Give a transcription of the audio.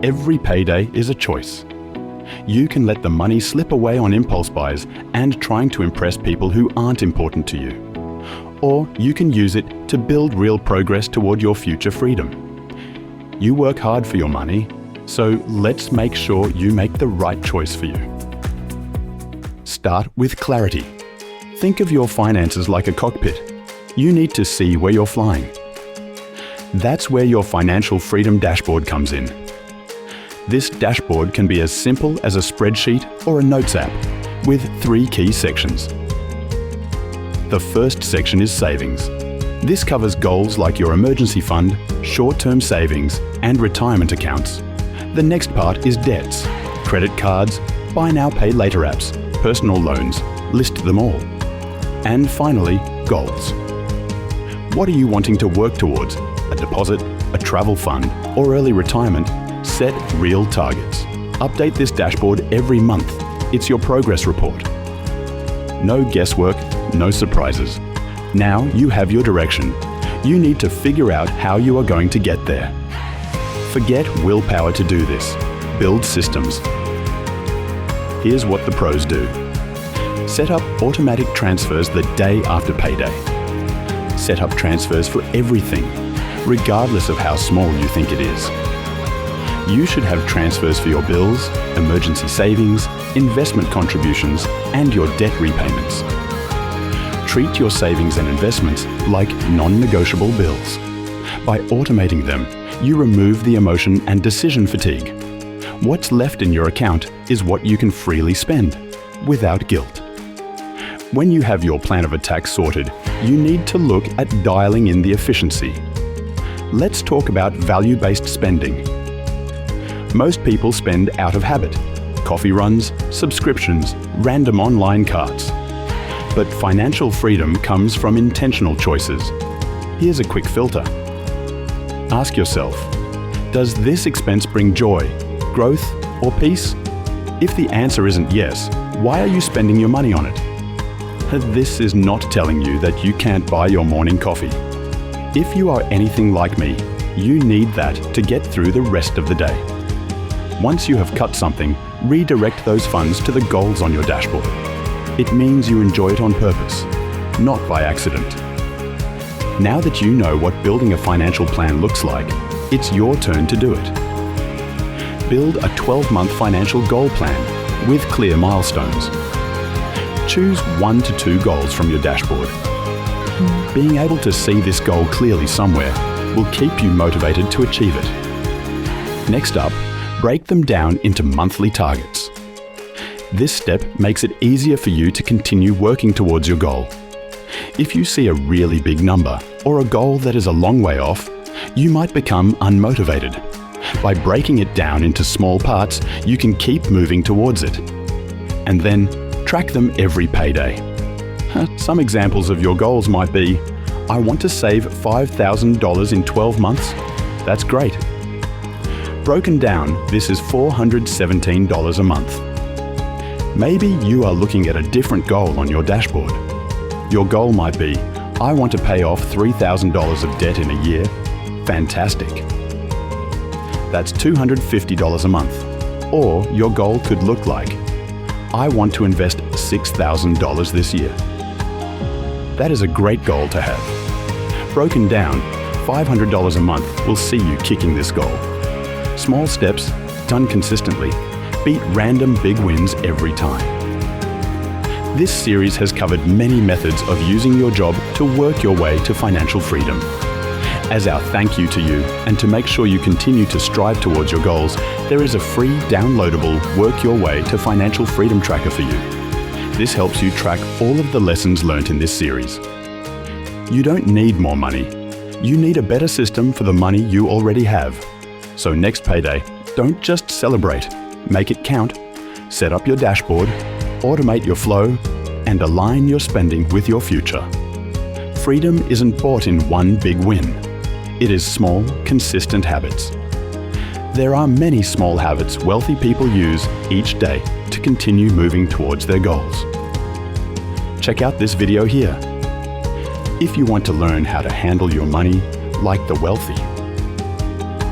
Every payday is a choice. You can let the money slip away on impulse buys and trying to impress people who aren't important to you. Or you can use it to build real progress toward your future freedom. You work hard for your money, so let's make sure you make the right choice for you. Start with clarity. Think of your finances like a cockpit. You need to see where you're flying. That's where your financial freedom dashboard comes in. This dashboard can be as simple as a spreadsheet or a notes app with 3 key sections. The first section is savings. This covers goals like your emergency fund, short-term savings, and retirement accounts. The next part is debts, credit cards, buy now, pay later apps, personal loans, list them all. And finally, goals. What are you wanting to work towards? A deposit, a travel fund, or early retirement? Set real targets. Update this dashboard every month. It's your progress report. No guesswork, no surprises. Now you have your direction. You need to figure out how you are going to get there. Forget willpower to do this. Build systems. Here's what the pros do. Set up automatic transfers the day after payday. Set up transfers for everything, regardless of how small you think it is. You should have transfers for your bills, emergency savings, investment contributions, and your debt repayments. Treat your savings and investments like non-negotiable bills. By automating them, you remove the emotion and decision fatigue. What's left in your account is what you can freely spend, without guilt. When you have your plan of attack sorted, you need to look at dialing in the efficiency. Let's talk about value-based spending. Most people spend out of habit. Coffee runs, subscriptions, random online carts. But financial freedom comes from intentional choices. Here's a quick filter. Ask yourself, does this expense bring joy, growth, or peace? If the answer isn't yes, why are you spending your money on it? This is not telling you that you can't buy your morning coffee. If you are anything like me, you need that to get through the rest of the day. Once you have cut something, redirect those funds to the goals on your dashboard. It means you enjoy it on purpose, not by accident. Now that you know what building a financial plan looks like, it's your turn to do it. Build a 12-month financial goal plan with clear milestones. Choose 1 to 2 goals from your dashboard. Being able to see this goal clearly somewhere will keep you motivated to achieve it. Next up, break them down into monthly targets. This step makes it easier for you to continue working towards your goal. If you see a really big number or a goal that is a long way off, you might become unmotivated. By breaking it down into small parts, you can keep moving towards it. And then, track them every payday. Some examples of your goals might be, I want to save $5,000 in 12 months. That's great. Broken down, this is $417 a month. Maybe you are looking at a different goal on your dashboard. Your goal might be, I want to pay off $3,000 of debt in a year. Fantastic. That's $250 a month. Or your goal could look like, I want to invest $6,000 this year. That is a great goal to have. Broken down, $500 a month will see you kicking this goal. Small steps, done consistently, beat random big wins every time. This series has covered many methods of using your job to work your way to financial freedom. As our thank you to you, and to make sure you continue to strive towards your goals, there is a free downloadable Work Your Way to Financial Freedom tracker for you. This helps you track all of the lessons learnt in this series. You don't need more money. You need a better system for the money you already have. So next payday, don't just celebrate, make it count. Set up your dashboard, automate your flow, and align your spending with your future. Freedom isn't bought in one big win. It is small, consistent habits. There are many small habits wealthy people use each day to continue moving towards their goals. Check out this video here. If you want to learn how to handle your money like the wealthy,